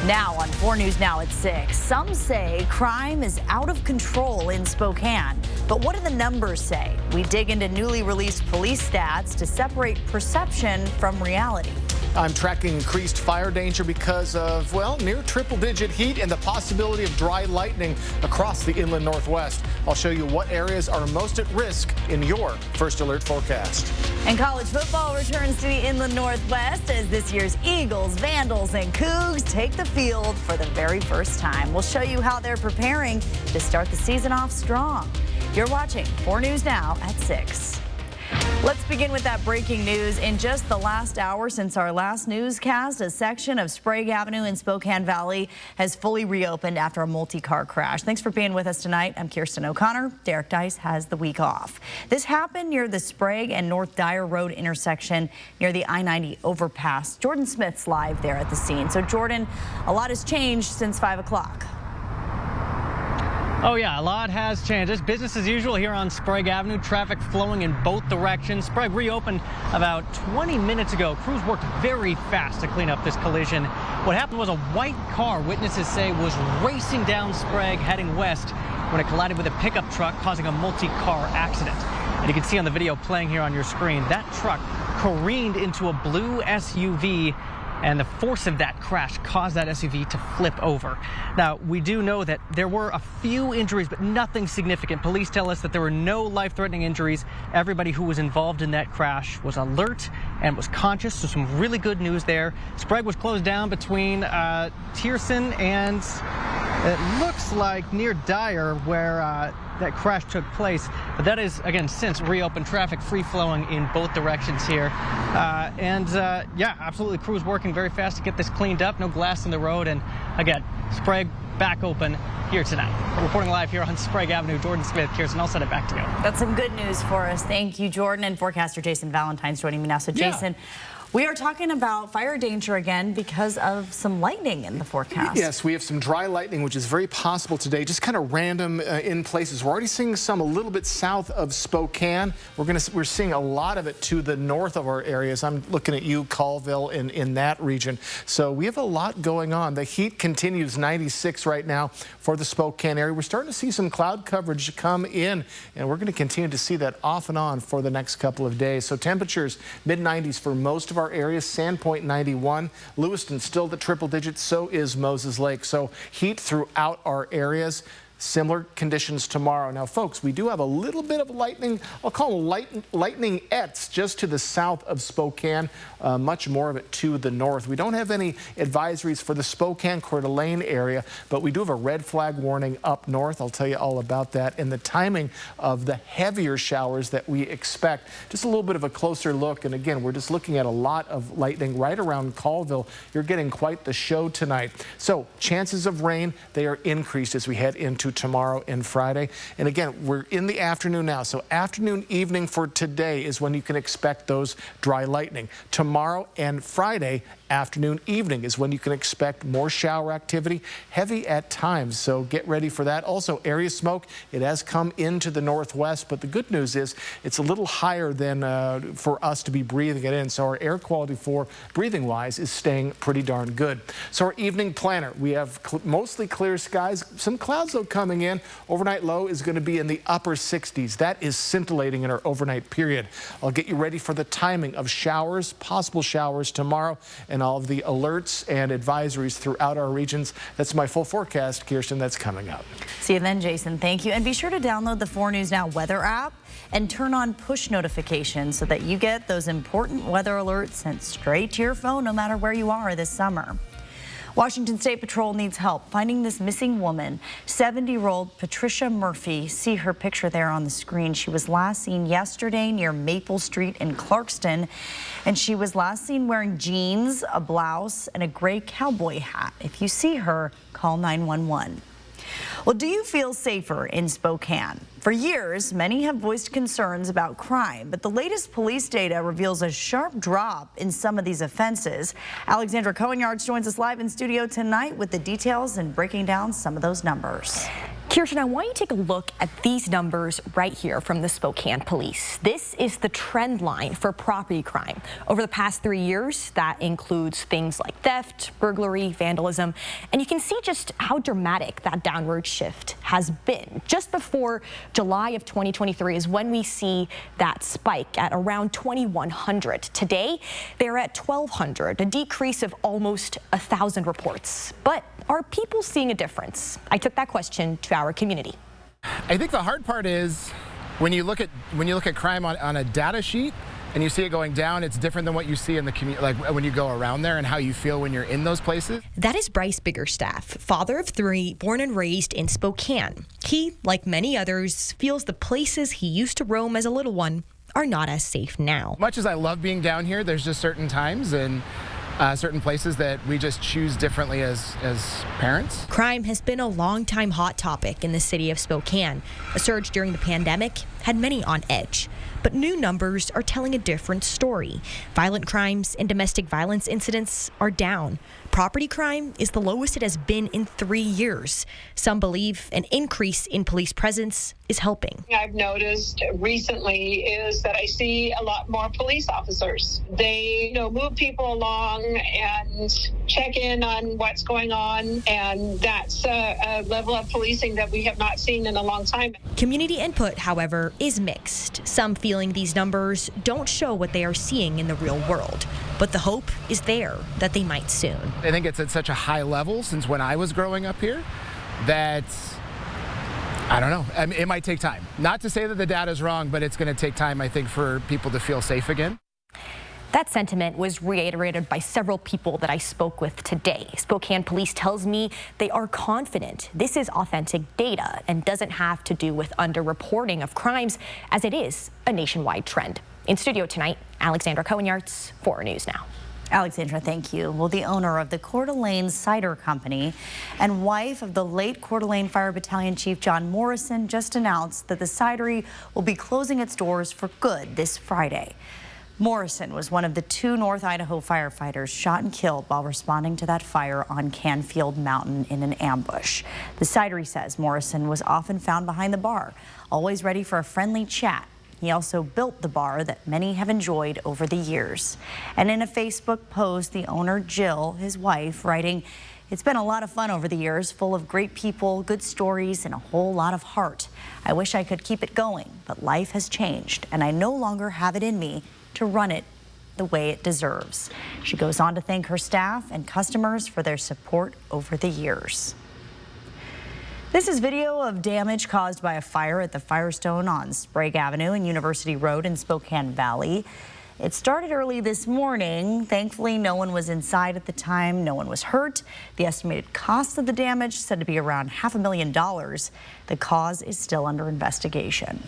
Now on 4 News Now at 6, some say crime is out of control in Spokane. But what do the numbers say? We dig into newly released police stats to separate perception from reality. I'm tracking increased fire danger because of, well, near triple-digit heat and the possibility of dry lightning across the inland northwest. I'll show you what areas are most at risk in your First Alert forecast. And college football returns to the inland northwest as this year's Eagles, Vandals, and Cougs take the field for the very first time. We'll show you how they're preparing to start the season off strong. You're watching 4 News Now at 6. Let's begin with that breaking news. In just the last hour since our last newscast, a section of Sprague Avenue in Spokane Valley has fully reopened after a multi-car crash. Thanks for being with us tonight. I'm Kirsten O'Connor. Derek Dice has the week off. This happened near the Sprague and North Dyer Road intersection near the I-90 overpass. Jordan Smith's live there at the scene. So Jordan, a lot has changed since 5 o'clock. Oh yeah, a lot has changed. It's business as usual here on Sprague Avenue. Traffic flowing in both directions. Sprague reopened about 20 minutes ago. Crews worked very fast to clean up this collision. What happened was a white car, witnesses say, was racing down Sprague heading west when it collided with a pickup truck, causing a multi-car accident. And you can see on the video playing here on your screen, that truck careened into a blue SUV, and the force of that crash caused that SUV to flip over. Now, we do know that there were a few injuries, but nothing significant. Police tell us that there were no life-threatening injuries. Everybody who was involved in that crash was alert and was conscious, so some really good news there. Sprague was closed down between Tierson and it looks like near Dyer, where that crash took place. But that is, again, since reopened, traffic free-flowing in both directions here. Yeah, absolutely, crews working very fast to get this cleaned up. No glass in the road. And again, Sprague back open here tonight. Reporting live here on Sprague Avenue, Jordan Smith. Kirsten, I'll send it back to you. That's some good news for us. Thank you, Jordan. And forecaster Jason Valentine's joining me now. So, Jason, we are talking about fire danger again because of some lightning in the forecast. Yes, we have some dry lightning, which is very possible today, just kind of random in places. We're already seeing some a little bit south of Spokane. We're seeing a lot of it to the north of our areas. I'm looking at you, Colville, in that region. So we have a lot going on. The heat continues, 96 right now for the Spokane area. We're starting to see some cloud coverage come in, and we're going to continue to see that off and on for the next couple of days. So temperatures mid-90s for most of our areas. Sandpoint 91, Lewiston still the triple digits, so is Moses Lake. So heat throughout our areas. Similar conditions tomorrow. Now, folks, we do have a little bit of lightning. I'll call them lightning-ettes just to the south of Spokane, much more of it to the north. We don't have any advisories for the Spokane, Coeur d'Alene area, but we do have a red flag warning up north. I'll tell you all about that and the timing of the heavier showers that we expect. Just a little bit of a closer look. And again, we're just looking at a lot of lightning right around Colville. You're getting quite the show tonight. So chances of rain, they are increased as we head into tomorrow and Friday. And again, we're in the afternoon now. So afternoon, evening for today is when you can expect those dry lightning. Tomorrow and Friday, afternoon, evening is when you can expect more shower activity, heavy at times. So get ready for that. Also, area smoke, it has come into the northwest, but the good news is it's a little higher than for us to be breathing it in. So our air quality for breathing wise is staying pretty darn good. So our evening planner, we have mostly clear skies, some clouds though coming in. Overnight low is going to be in the upper 60s. That is scintillating in our overnight period. I'll get you ready for the timing of showers, possible showers tomorrow, and all of the alerts and advisories throughout our regions. That's my full forecast, Kirsten. That's coming up. See you then, Jason. Thank you. And be sure to download the 4 News Now weather app and turn on push notifications so that you get those important weather alerts sent straight to your phone no matter where you are this summer. Washington State Patrol needs help finding this missing woman, 70-year-old Patricia Murphy. See her picture there on the screen. She was last seen yesterday near Maple Street in Clarkston, and she was last seen wearing jeans, a blouse, and a gray cowboy hat. If you see her, call 911. Well, do you feel safer in Spokane? For years, many have voiced concerns about crime, but the latest police data reveals a sharp drop in some of these offenses. Alexandra Cohen-Yards joins us live in studio tonight with the details and breaking down some of those numbers. Kirsten, I want you to take a look at these numbers right here from the Spokane Police. This is the trend line for property crime. Over the past 3 years, that includes things like theft, burglary, vandalism, and you can see just how dramatic that downward shift has been. Just before July of 2023 is when we see that spike at around 2,100. Today, they're at 1,200, a decrease of almost 1,000 reports. But are people seeing a difference? I took that question to our community. I think the hard part is when you look at crime on a data sheet and you see it going down, it's different than what you see in the community, like when you go around there and how you feel when you're in those places. That is Bryce Biggerstaff, father of 3, born and raised in Spokane. He, like many others, feels the places he used to roam as a little one are not as safe now. Much as I love being down here, there's just certain times and certain places that we just choose differently as parents. Crime has been a long-time hot topic in the city of Spokane. A surge during the pandemic had many on edge. But new numbers are telling a different story. Violent crimes and domestic violence incidents are down. Property crime is the lowest it has been in 3 years. Some believe an increase in police presence is helping. I've noticed recently is that I see a lot more police officers. They move people along and check in on what's going on, and that's a level of policing that we have not seen in a long time. Community input, however, is mixed. Some feeling these numbers don't show what they are seeing in the real world. But the hope is there that they might soon. I think it's at such a high level since when I was growing up here that, I don't know, it might take time. Not to say that the data's wrong, but it's going to take time, I think, for people to feel safe again. That sentiment was reiterated by several people that I spoke with today. Spokane Police tells me they are confident this is authentic data and doesn't have to do with underreporting of crimes, as it is a nationwide trend. In studio tonight, Alexandra Cohen-Yarts, 4 News Now. Alexandra, thank you. Well, the owner of the Coeur d'Alene Cider Company and wife of the late Coeur d'Alene Fire Battalion Chief John Morrison just announced that the cidery will be closing its doors for good this Friday. Morrison was one of the 2 North Idaho firefighters shot and killed while responding to that fire on Canfield Mountain in an ambush. The cidery says Morrison was often found behind the bar, always ready for a friendly chat. He also built the bar that many have enjoyed over the years. And in a Facebook post, the owner, Jill, his wife, writing, "It's been a lot of fun over the years, full of great people, good stories, and a whole lot of heart. I wish I could keep it going, but life has changed, and I no longer have it in me to run it the way it deserves." She goes on to thank her staff and customers for their support over the years. This is video of damage caused by a fire at the Firestone on Sprague Avenue and University Road in Spokane Valley. It started early this morning. Thankfully, no one was inside at the time. No one was hurt. The estimated cost of the damage said to be around $500,000. The cause is still under investigation.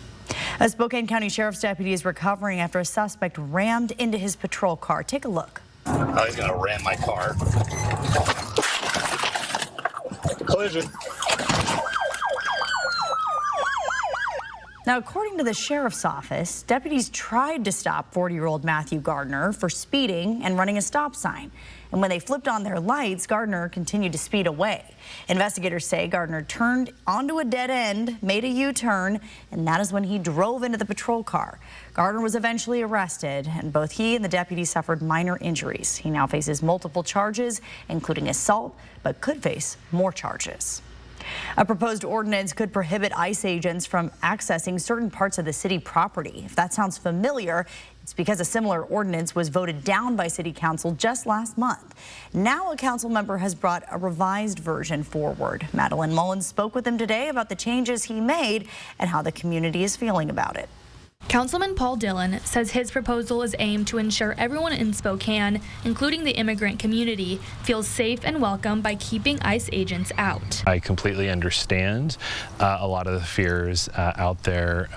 A Spokane County Sheriff's deputy is recovering after a suspect rammed into his patrol car. Take a look. Oh, he's gonna ram my car. Collision. Now, according to the sheriff's office, deputies tried to stop 40-year-old Matthew Gardner for speeding and running a stop sign. And when they flipped on their lights, Gardner continued to speed away. Investigators say Gardner turned onto a dead end, made a U-turn, and that is when he drove into the patrol car. Gardner was eventually arrested, and both he and the deputy suffered minor injuries. He now faces multiple charges, including assault, but could face more charges. A proposed ordinance could prohibit ICE agents from accessing certain parts of the city property. If that sounds familiar, it's because a similar ordinance was voted down by City Council just last month. Now a council member has brought a revised version forward. Madeline Mullins spoke with him today about the changes he made and how the community is feeling about it. Councilman Paul Dillon says his proposal is aimed to ensure everyone in Spokane, including the immigrant community, feels safe and welcome by keeping ICE agents out. I completely understand a lot of the fears out there,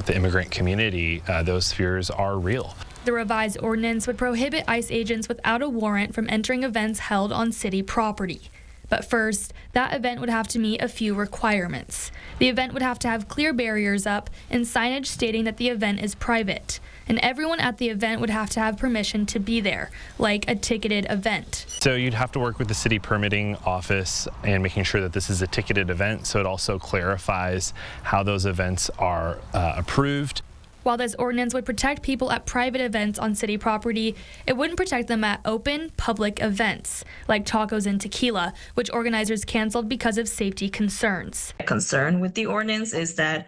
the immigrant community, those fears are real. The revised ordinance would prohibit ICE agents without a warrant from entering events held on city property. But first, that event would have to meet a few requirements. The event would have to have clear barriers up and signage stating that the event is private. And everyone at the event would have to have permission to be there, like a ticketed event. So you'd have to work with the city permitting office and making sure that this is a ticketed event, so it also clarifies how those events are approved. While this ordinance would protect people at private events on city property, it wouldn't protect them at open, public events, like Tacos and Tequila, which organizers canceled because of safety concerns. Concern with the ordinance is that,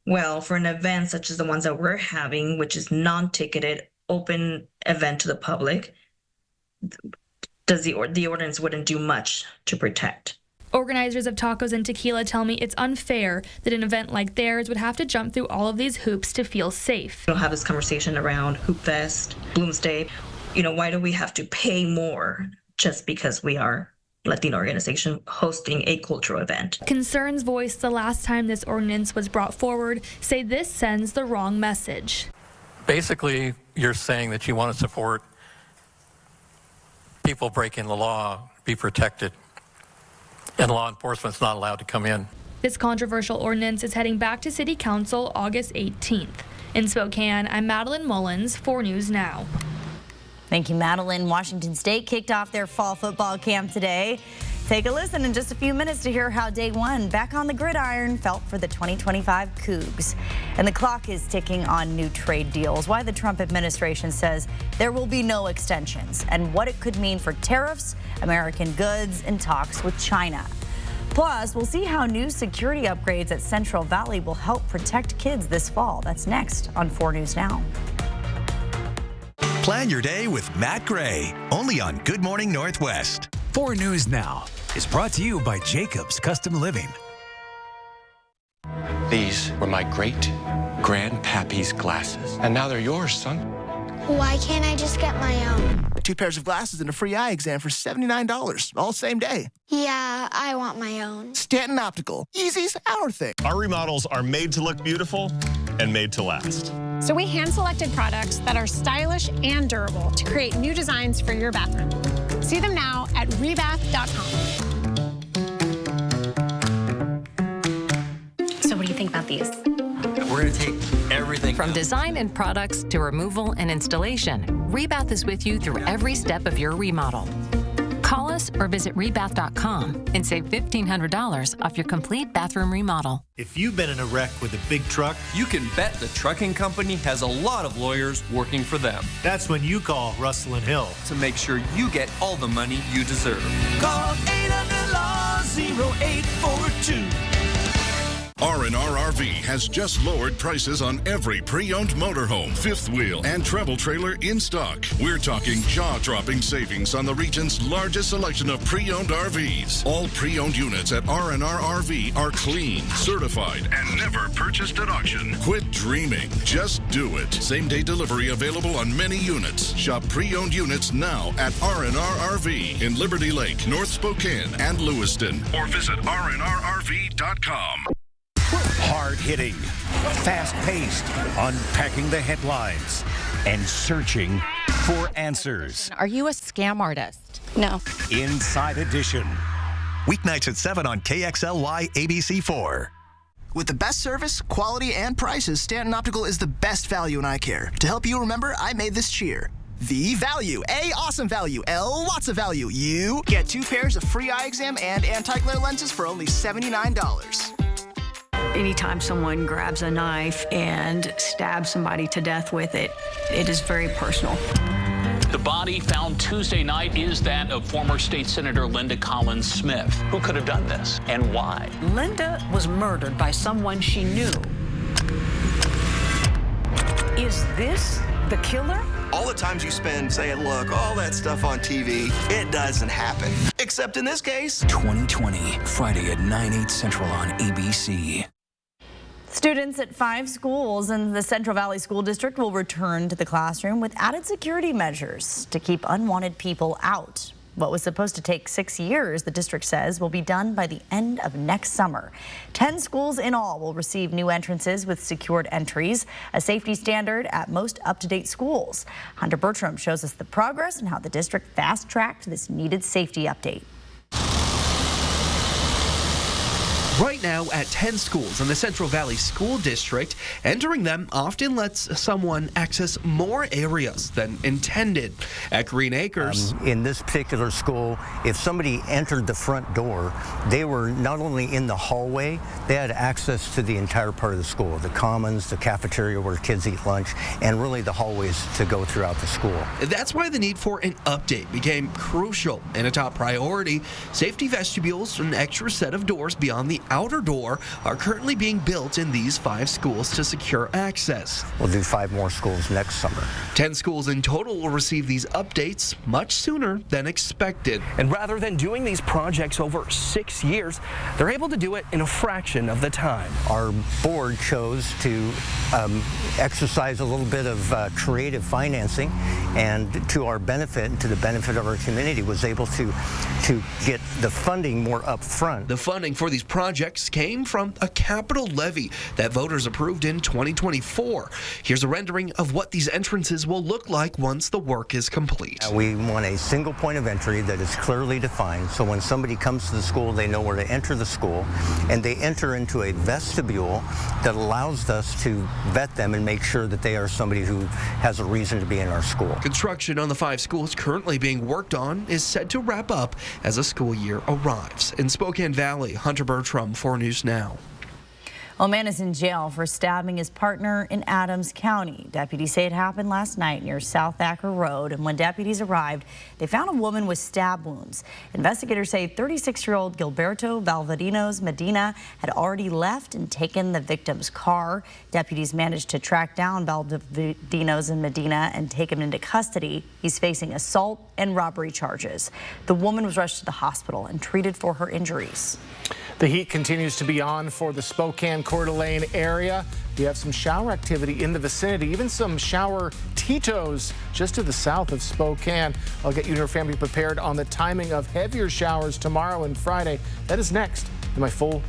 well, for an event such as the ones that we're having, which is non-ticketed, open event to the public, the ordinance wouldn't do much to protect. Organizers of Tacos and Tequila tell me it's unfair that an event like theirs would have to jump through all of these hoops to feel safe. We'll have this conversation around Hoop Fest, Bloomsday. Why do we have to pay more just because we are Latino organization hosting a cultural event? Concerns voiced the last time this ordinance was brought forward say this sends the wrong message. Basically, you're saying that you want to support people breaking the law, be protected, and law enforcement's not allowed to come in. This controversial ordinance is heading back to City Council August 18th. In Spokane, I'm Madeline Mullins, 4 News Now. Thank you, Madeline. Washington State kicked off their fall football camp today. Take a listen in just a few minutes to hear how day one back on the gridiron felt for the 2025 Cougs. And the clock is ticking on new trade deals, why the Trump administration says there will be no extensions, and what it could mean for tariffs, American goods, and talks with China. Plus, we'll see how new security upgrades at Central Valley will help protect kids this fall. That's next on 4 News Now. Plan your day with Matt Gray, only on Good Morning Northwest. 4 News Now is brought to you by Jacobs Custom Living. These were my great-grandpappy's glasses, and now they're yours, son. Why can't I just get my own? 2 pairs of glasses and a free eye exam for $79, all same day. Yeah, I want my own. Stanton Optical. Easy's our thing. Our remodels are made to look beautiful and made to last. So we hand-selected products that are stylish and durable to create new designs for your bathroom. See them now at rebath.com. So what do you think about these? We're going to take everything from design and products to removal and installation. Rebath is with you through every step of your remodel. Call us or visit rebath.com and save $1,500 off your complete bathroom remodel. If you've been in a wreck with a big truck, you can bet the trucking company has a lot of lawyers working for them. That's when you call Russell & Hill to make sure you get all the money you deserve. Call 800-LAW-0842. R&R RV has just lowered prices on every pre-owned motorhome, fifth wheel, and travel trailer in stock. We're talking jaw-dropping savings on the region's largest selection of pre-owned RVs. All pre-owned units at R&R RV are clean, certified, and never purchased at auction. Quit dreaming. Just do it. Same-day delivery available on many units. Shop pre-owned units now at R&R RV in Liberty Lake, North Spokane, and Lewiston. Or visit rnrrv.com. Hard-hitting, fast-paced, unpacking the headlines, and searching for answers. Are you a scam artist? No. Inside Edition. Weeknights at 7 on KXLY ABC4. With the best service, quality, and prices, Stanton Optical is the best value in eye care. To help you remember, I made this cheer. The value. A, awesome value. L, lots of value. You get 2 pairs of free eye exam and anti-glare lenses for only $79. Anytime someone grabs a knife and stabs somebody to death with it, it is very personal. The body found Tuesday night is that of former State Senator Linda Collins Smith. Who could have done this and why? Linda was murdered by someone she knew. Is this the killer? All the times you spend saying, look, all that stuff on TV, it doesn't happen. Except in this case. 2020, Friday at 9/8 Central on ABC. Students at 5 schools in the Central Valley School District will return to the classroom with added security measures to keep unwanted people out. What was supposed to take 6 years, the district says, will be done by the end of next summer. 10 schools in all will receive new entrances with secured entries, a safety standard at most up-to-date schools. Hunter Bertram shows us the progress and how the district fast-tracked this needed safety update. right now at 10 schools in the Central Valley School District. Entering them often lets someone access more areas than intended. At Green Acres, in this particular school, if somebody entered the front door, they were not only in the hallway, they had access to the entire part of the school, the commons, the cafeteria where kids eat lunch, and really the hallways to go throughout the school. That's why the need for an update became crucial and a top priority. Safety vestibules, an extra set of doors beyond the outer door, are currently being built in these 5 schools to secure access. We'll do 5 more schools next summer. 10 schools in total will receive these updates much sooner than expected. And rather than doing these projects over 6 years, they're able to do it in a fraction of the time. Our board chose to exercise a little bit of creative financing, and to our benefit and to the benefit of our community was able to get the funding more up front. The funding for these projects came from a capital levy that voters approved in 2024. Here's a rendering of what these entrances will look like once the work is complete. We want a single point of entry that is clearly defined, so when somebody comes to the school, they know where to enter the school, and they enter into a vestibule that allows us to vet them and make sure that they are somebody who has a reason to be in our school. Construction on the 5 schools currently being worked on is set to wrap up as the school year arrives. In Spokane Valley, Hunter Bertram, 4 News Now. A man is in jail for stabbing his partner in Adams County. Deputies say it happened last night near South Acker Road, and when deputies arrived, they found a woman with stab wounds. Investigators say 36-year-old Gilberto Valvadinos Medina had already left and taken the victim's car. Deputies managed to track down Valvadinos and Medina and take him into custody. He's facing assault and robbery charges. The woman was rushed to the hospital and treated for her injuries. The heat continues to be on for the Spokane Coeur d'Alene area. We have some shower activity in the vicinity, even some shower Tito's just to the south of Spokane. I'll get you and your family prepared on the timing of heavier showers tomorrow and Friday. That is next in my full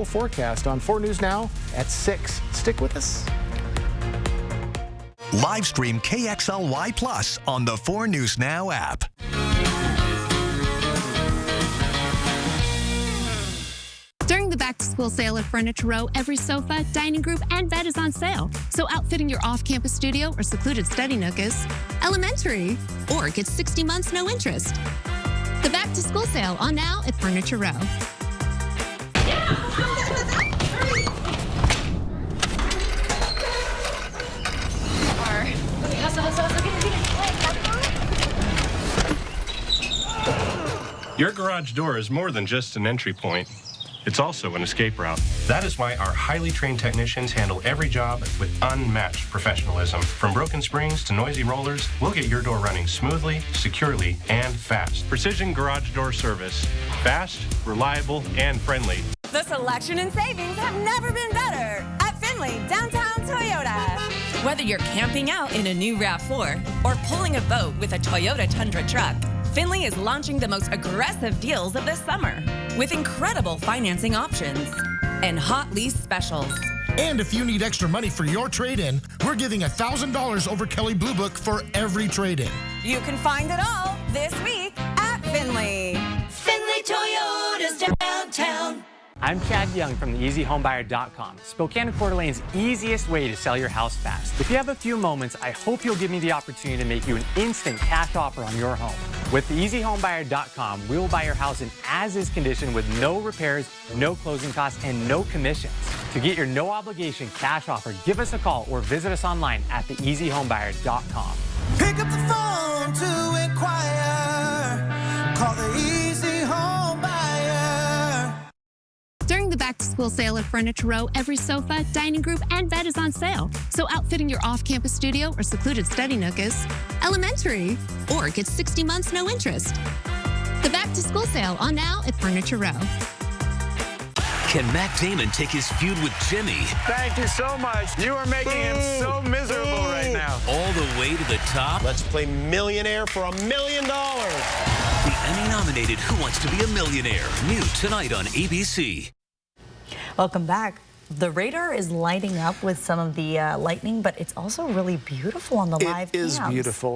forecast on 4 News Now at 6. Stick with us. Live stream KXLY Plus on the 4 News Now app. During the back-to-school sale at Furniture Row, every sofa, dining group, and bed is on sale. So outfitting your off-campus studio or secluded study nook is elementary, or get 60 months no interest. The back-to-school sale on now at Furniture Row. Your garage door is more than just an entry point. It's also an escape route. That is why our highly trained technicians handle every job with unmatched professionalism. From broken springs to noisy rollers, we'll get your door running smoothly, securely, and fast. Precision Garage Door Service. Fast, reliable, and friendly. The selection and savings have never been better at Finley Downtown Toyota. Whether you're camping out in a new RAV4 or pulling a boat with a Toyota Tundra truck, Finley is launching the most aggressive deals of this summer with incredible financing options and hot lease specials. And if you need extra money for your trade-in, we're giving $1,000 over Kelley Blue Book for every trade-in. You can find it all this week at Finley. Finley Toyota's downtown. I'm Chad Young from theeasyhomebuyer.com, Spokane and Coeur d'Alene's easiest way to sell your house fast. If you have a few moments, I hope you'll give me the opportunity to make you an instant cash offer on your home. With theeasyhomebuyer.com, we will buy your house in as-is condition with no repairs, no closing costs, and no commissions. To get your no-obligation cash offer, give us a call or visit us online at theeasyhomebuyer.com. Pick up the phone to inquire. Call the Easy Home Buyer. During the back-to-school sale at Furniture Row, every sofa, dining group, and bed is on sale. So outfitting your off-campus studio or secluded study nook is elementary, or get 60 months no interest. The back-to-school sale on now at Furniture Row. Can Matt Damon take his feud with Jimmy? Thank you so much. You are making him so miserable right now. All the way to the top? Let's play millionaire for $1 million. The Emmy-nominated Who Wants to Be a Millionaire? New tonight on ABC. Welcome back. The radar is lighting up with some of the lightning, but it's also really beautiful on the live cams. It is beautiful.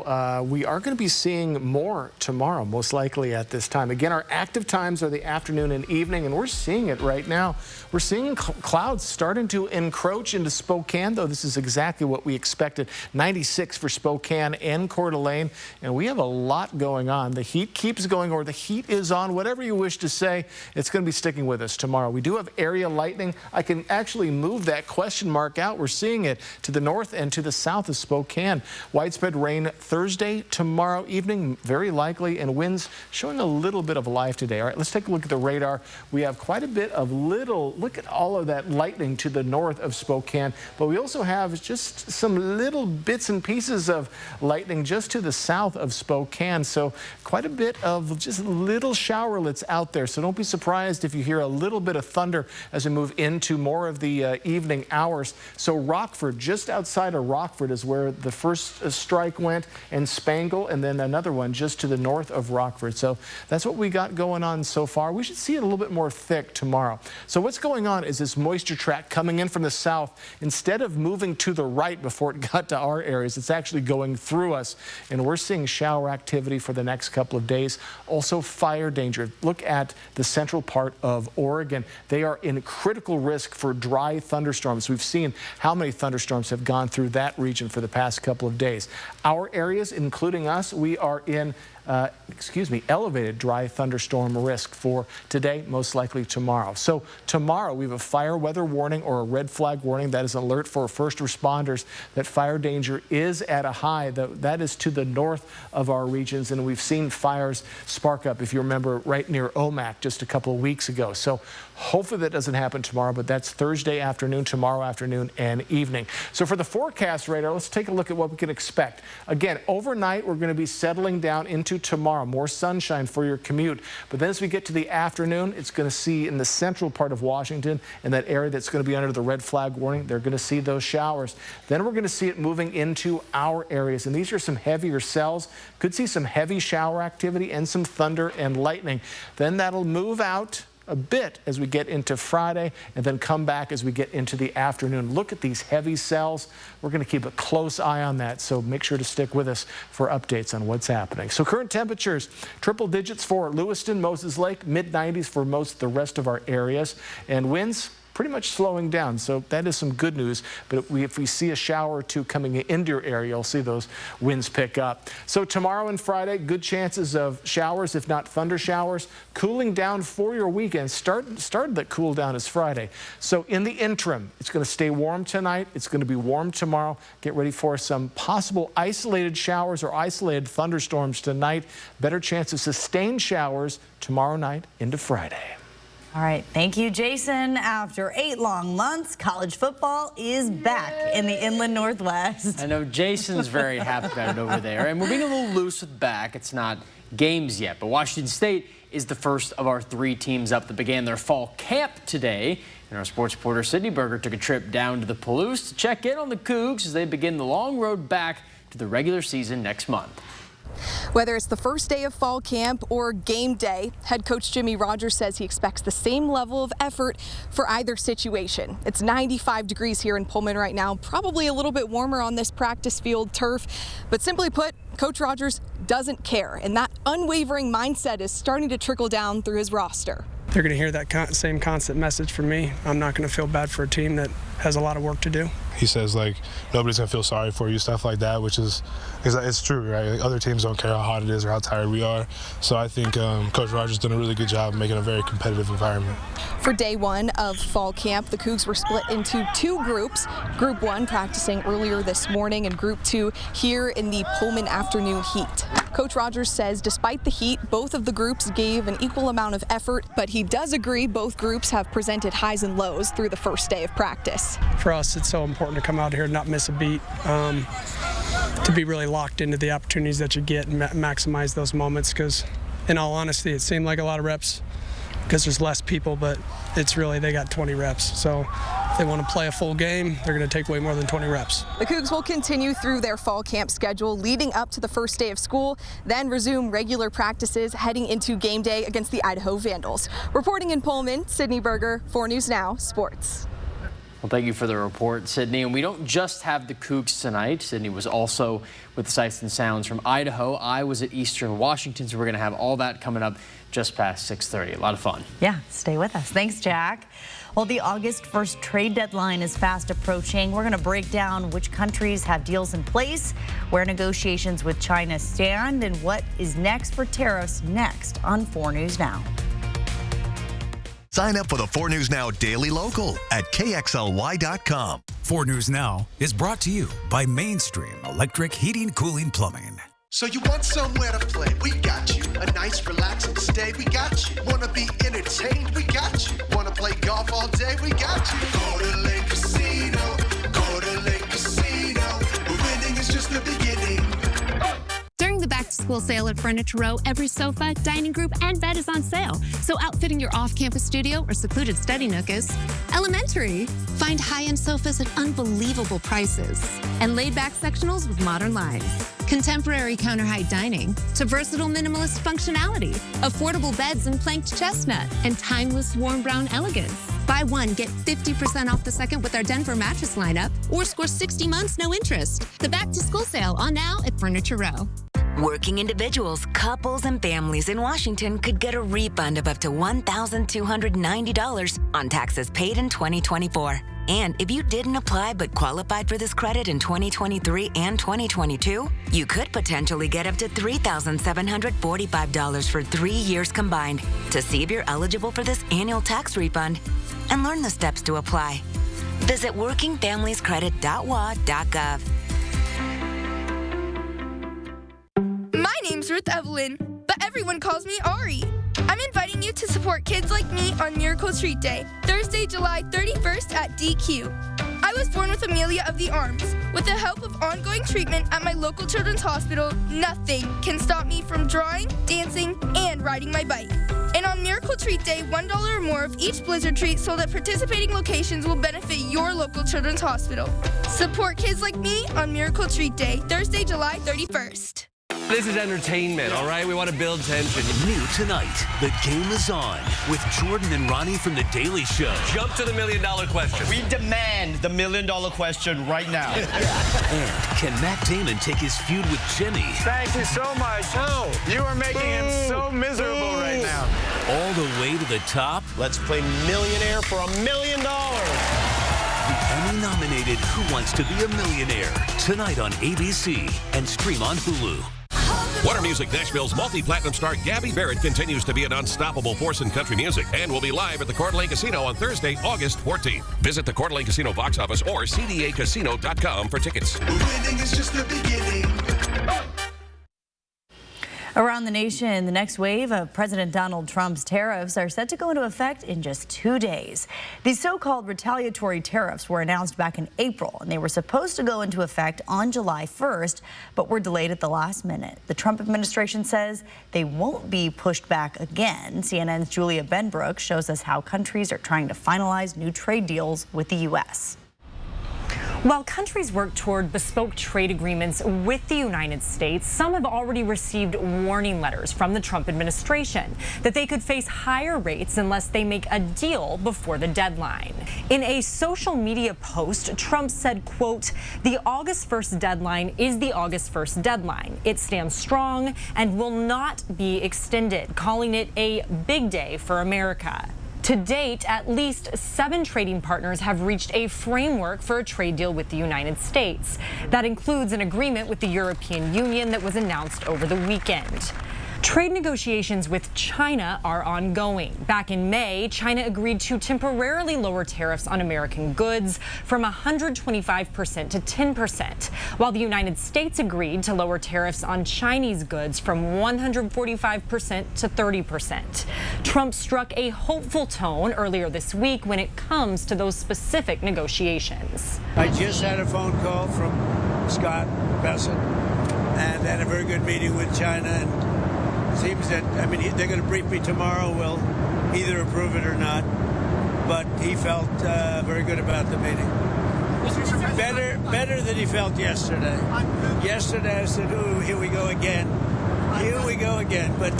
We are going to be seeing more tomorrow, most likely at this time. Again, our active times are the afternoon and evening, and we're seeing it right now. We're seeing clouds starting to encroach into Spokane, though this is exactly what we expected. 96 for Spokane and Coeur d'Alene, and we have a lot going on. The heat keeps going, or the heat is on, whatever you wish to say. It's going to be sticking with us tomorrow. We do have area lightning. I can actually move that question mark out. We're seeing it to the north and to the south of Spokane. Widespread rain Thursday, tomorrow evening, very likely, and winds showing a little bit of life today. All right, let's take a look at the radar. We have quite a bit of look at all of that lightning to the north of Spokane, but we also have just some little bits and pieces of lightning just to the south of Spokane. So quite a bit of just little showerlets out there. So don't be surprised if you hear a little bit of thunder as we move into more of the evening hours. So Rockford, just outside of Rockford, is where the first strike went, and Spangle, and then another one just to the north of Rockford. So that's what we got going on so far. We should see it a little bit more thick tomorrow. So what's going on is this moisture track coming in from the south. Instead of moving to the right before it got to our areas, it's actually going through us, and we're seeing shower activity for the next couple of days. Also fire danger. Look at the central part of Oregon. They are in critical risk for dry thunderstorms. We've seen how many thunderstorms have gone through that region for the past couple of days. Our areas, including us, we are in elevated dry thunderstorm risk for today, most likely tomorrow. So tomorrow we have a fire weather warning or a red flag warning. That is an alert for first responders that fire danger is at a high. That is to the north of our regions, and we've seen fires spark up, if you remember, right near Omak just a couple of weeks ago. So hopefully that doesn't happen tomorrow, but that's Thursday afternoon, tomorrow afternoon, and evening. So for the forecast radar, let's take a look at what we can expect. Again, overnight we're going to be settling down into tomorrow. More sunshine for your commute. But then as we get to the afternoon, it's going to see in the central part of Washington, in that area that's going to be under the red flag warning, they're going to see those showers. Then we're going to see it moving into our areas. And these are some heavier cells. Could see some heavy shower activity and some thunder and lightning. Then that'll move out a bit as we get into Friday, and then come back as we get into the afternoon. Look at these heavy cells. We're going to keep a close eye on that, so make sure to stick with us for updates on what's happening. So current temperatures, triple digits for Lewiston, Moses Lake, mid-90s for most of the rest of our areas, and winds pretty much slowing down, so that is some good news. But if we see a shower or two coming into your area, you'll see those winds pick up. So tomorrow and Friday, good chances of showers, if not thunder showers. Cooling down for your weekend. Started that cool down is Friday. So in the interim, it's going to stay warm tonight. It's going to be warm tomorrow. Get ready for some possible isolated showers or isolated thunderstorms tonight. Better chance of sustained showers tomorrow night into Friday. All right, thank you, Jason. After 8 long months, college football is back in the Inland Northwest. I know Jason's very happy about it over there, and we're being a little loose with back. It's not games yet, but Washington State is the first of our 3 teams up that began their fall camp today. And our sports reporter, Sydney Berger, took a trip down to the Palouse to check in on the Cougs as they begin the long road back to the regular season next month. Whether it's the first day of fall camp or game day, head coach Jimmy Rogers says he expects the same level of effort for either situation. It's 95 degrees here in Pullman right now, probably a little bit warmer on this practice field turf, but simply put, Coach Rogers doesn't care, and that unwavering mindset is starting to trickle down through his roster. They're going to hear that same constant message from me. I'm not going to feel bad for a team that has a lot of work to do. He says, like, nobody's going to feel sorry for you, stuff like that, which is it's true, right? Like, other teams don't care how hot it is or how tired we are. So I think Coach Rogers done a really good job making a very competitive environment. For day 1 of fall camp, the Cougs were split into 2 groups. Group 1 practicing earlier this morning, and Group 2 here in the Pullman afternoon heat. Coach Rogers says despite the heat, both of the groups gave an equal amount of effort, but he does agree both groups have presented highs and lows through the first day of practice. For us, it's so important to come out here and not miss a beat, to be really locked into the opportunities that you get and maximize those moments, because in all honesty, it seemed like a lot of reps because there's less people, but it's really, they got 20 reps. So if they want to play a full game, they're going to take way more than 20 reps. The Cougs will continue through their fall camp schedule leading up to the first day of school, then resume regular practices heading into game day against the Idaho Vandals. Reporting in Pullman, Sydney Berger, 4 News Now Sports. Well, thank you for the report, Sydney. And we don't just have the Cougs tonight. Sydney was also with the sights and sounds from Idaho. I was at Eastern Washington, so we're going to have all that coming up just past 6:30. A lot of fun. Yeah, stay with us. Thanks, Jack. Well, the August 1st trade deadline is fast approaching. We're going to break down which countries have deals in place, where negotiations with China stand, and what is next for tariffs next on 4 News Now. Sign up for the 4 News Now Daily Local at KXLY.com. 4 News Now is brought to you by Mainstream Electric Heating, Cooling, Plumbing. So you want somewhere to play? We got you. A nice relaxing stay? We got you. Wanna be entertained? We got you. Wanna play golf all day? We got you. Go to Lake Casino. Go to Lake Casino. Winning is just the beginning. During the back-to-school sale at Furniture Row, every sofa, dining group, and bed is on sale. So outfitting your off-campus studio or secluded study nook is elementary. Find high-end sofas at unbelievable prices and laid-back sectionals with modern lines. Contemporary counter-height dining to versatile minimalist functionality. Affordable beds in planked chestnut and timeless warm brown elegance. Buy one, get 50% off the second with our Denver mattress lineup, or score 60 months, no interest. The back-to-school sale on now at Furniture Row. Working individuals, couples, and families in Washington could get a refund of up to $1,290 on taxes paid in 2024. And if you didn't apply but qualified for this credit in 2023 and 2022, you could potentially get up to $3,745 for 3 years combined. To see if you're eligible for this annual tax refund and learn the steps to apply, visit workingfamiliescredit.wa.gov. My name's Ruth Evelyn, but everyone calls me Ari. I'm inviting you to support kids like me on Miracle Treat Day, Thursday, July 31st at DQ. I was born with amelia of the arms. With the help of ongoing treatment at my local children's hospital, nothing can stop me from drawing, dancing, and riding my bike. And on Miracle Treat Day, $1 or more of each Blizzard treat sold at participating locations will benefit your local children's hospital. Support kids like me on Miracle Treat Day, Thursday, July 31st. This is entertainment, all right? We want to build tension. New tonight, The Game is On with Jordan and Ronnie from The Daily Show. Jump to the $1 million question. We demand the $1 million question right now. And can Matt Damon take his feud with Jimmy? Thank you so much. Oh, you are making him so miserable right now. All the way to the top? Let's play millionaire for $1 million. The Emmy-nominated Who Wants to Be a Millionaire? Tonight on ABC and stream on Hulu. Warner Music Nashville's multi-platinum star Gabby Barrett continues to be an unstoppable force in country music and will be live at the Coeur d'Alene Casino on Thursday, August 14th. Visit the Coeur d'Alene Casino box office or cdacasino.com for tickets. Winning is just the beginning. Around the nation, the next wave of President Donald Trump's tariffs are set to go into effect in just 2 days. These so-called retaliatory tariffs were announced back in April, and they were supposed to go into effect on July 1st, but were delayed at the last minute. The Trump administration says they won't be pushed back again. CNN's Julia Benbrook shows us how countries are trying to finalize new trade deals with the U.S. While countries work toward bespoke trade agreements with the United States, some have already received warning letters from the Trump administration that they could face higher rates unless they make a deal before the deadline. In a social media post, Trump said, quote, "The August 1st deadline is the August 1st deadline. It stands strong and will not be extended," calling it a big day for America. To date, at least 7 trading partners have reached a framework for a trade deal with the United States. That includes an agreement with the European Union that was announced over the weekend. Trade negotiations with China are ongoing. Back in May, China agreed to temporarily lower tariffs on American goods from 125% to 10%, while the United States agreed to lower tariffs on Chinese goods from 145% to 30%. Trump struck a hopeful tone earlier this week when it comes to those specific negotiations. I just had a phone call from Scott Bessent and had a very good meeting with China, and seems that, I mean, they're going to brief me tomorrow. We'll either approve it or not. But he felt very good about the meeting. Better than he felt yesterday. Yesterday I said, "Ooh, here we go again." Here we go again, but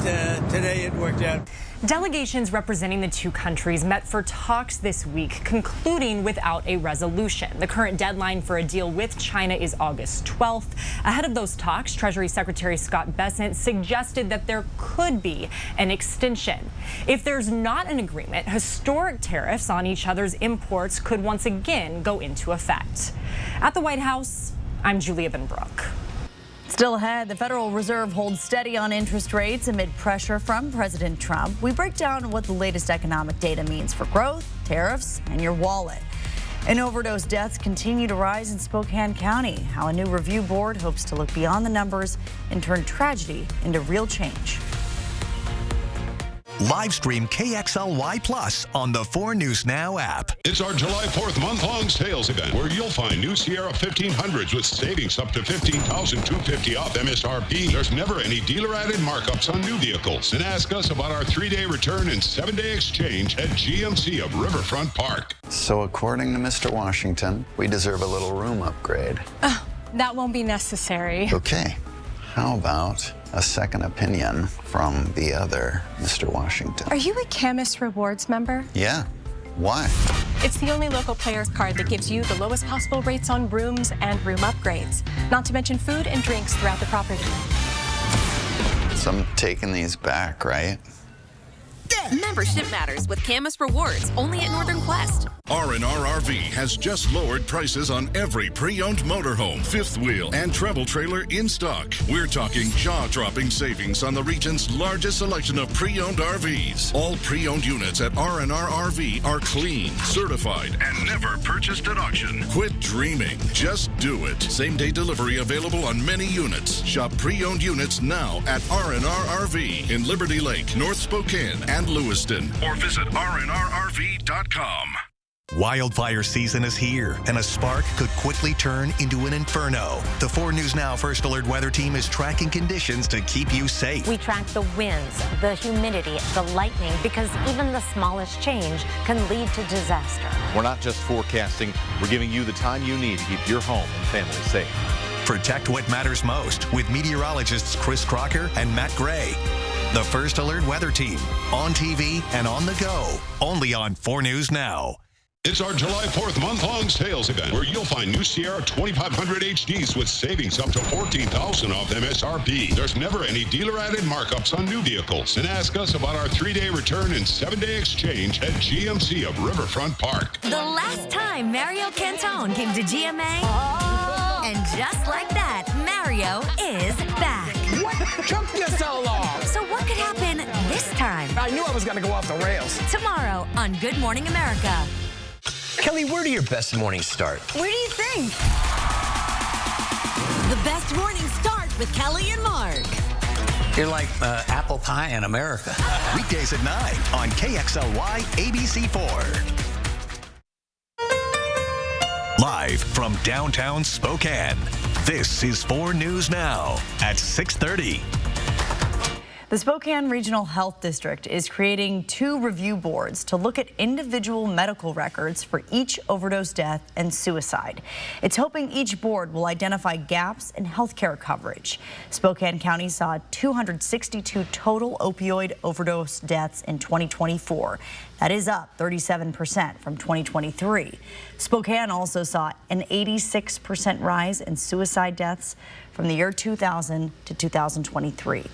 today it worked out. Delegations representing the two countries met for talks this week, concluding without a resolution. The current deadline for a deal with China is August 12th. Ahead of those talks, Treasury Secretary Scott Bessent suggested that there could be an extension. If there's not an agreement, historic tariffs on each other's imports could once again go into effect. At the White House, I'm Julia Benbrook. Still ahead, the Federal Reserve holds steady on interest rates amid pressure from President Trump. We break down what the latest economic data means for growth, tariffs, and your wallet. And overdose deaths continue to rise in Spokane County. How a new review board hopes to look beyond the numbers and turn tragedy into real change. Live stream KXLY Plus on the 4 News Now app. It's our July 4th month-long sales event where you'll find new Sierra 1500s with savings up to $15,250 off MSRP. There's never any dealer-added markups on new vehicles. And ask us about our 3-day return and 7-day exchange at GMC of Riverfront Park. So according to Mr. Washington, we deserve a little room upgrade. Oh, that won't be necessary. Okay. How about a second opinion from the other Mr. Washington? Are you a Camus Rewards member? Yeah. Why? It's the only local players card that gives you the lowest possible rates on rooms and room upgrades, not to mention food and drinks throughout the property. So I'm taking these back, right? Membership matters with Camus Rewards, only at Northern Quest. R&R RV has just lowered prices on every pre-owned motorhome, fifth wheel, and travel trailer in stock. We're talking jaw-dropping savings on the region's largest selection of pre-owned RVs. All pre-owned units at R&R RV are clean, certified, and never purchased at auction. Quit dreaming. Just do it. Same-day delivery available on many units. Shop pre-owned units now at R&R RV in Liberty Lake, North Spokane, and Lewiston. Or visit rnrrv.com. Wildfire season is here, and a spark could quickly turn into an inferno. The 4 News Now First Alert Weather Team is tracking conditions to keep you safe. We track the winds, the humidity, the lightning, because even the smallest change can lead to disaster. We're not just forecasting, we're giving you the time you need to keep your home and family safe. Protect what matters most with meteorologists Chris Crocker and Matt Gray. The First Alert Weather Team, on TV and on the go, only on 4 News Now. It's our July 4th month-long sales event where you'll find new Sierra 2500 HDs with savings up to $14,000 off MSRP. There's never any dealer-added markups on new vehicles. And ask us about our 3-day return and 7-day exchange at GMC of Riverfront Park. The last time Mario Cantone came to GMA, and just like that, Mario is back. What took you so long? So what could happen this time? I knew I was going to go off the rails. Tomorrow on Good Morning America. Kelly, where do your best mornings start? Where do you think? The best morning start with Kelly and Mark. You're like apple pie in America. Weekdays at 9 on KXLY ABC4. Live from downtown Spokane, this is 4 News Now at 6:30. The Spokane Regional Health District is creating 2 review boards to look at individual medical records for each overdose death and suicide. It's hoping each board will identify gaps in healthcare coverage. Spokane County saw 262 total opioid overdose deaths in 2024. That is up 37% from 2023. Spokane also saw an 86% rise in suicide deaths from the year 2000 to 2023.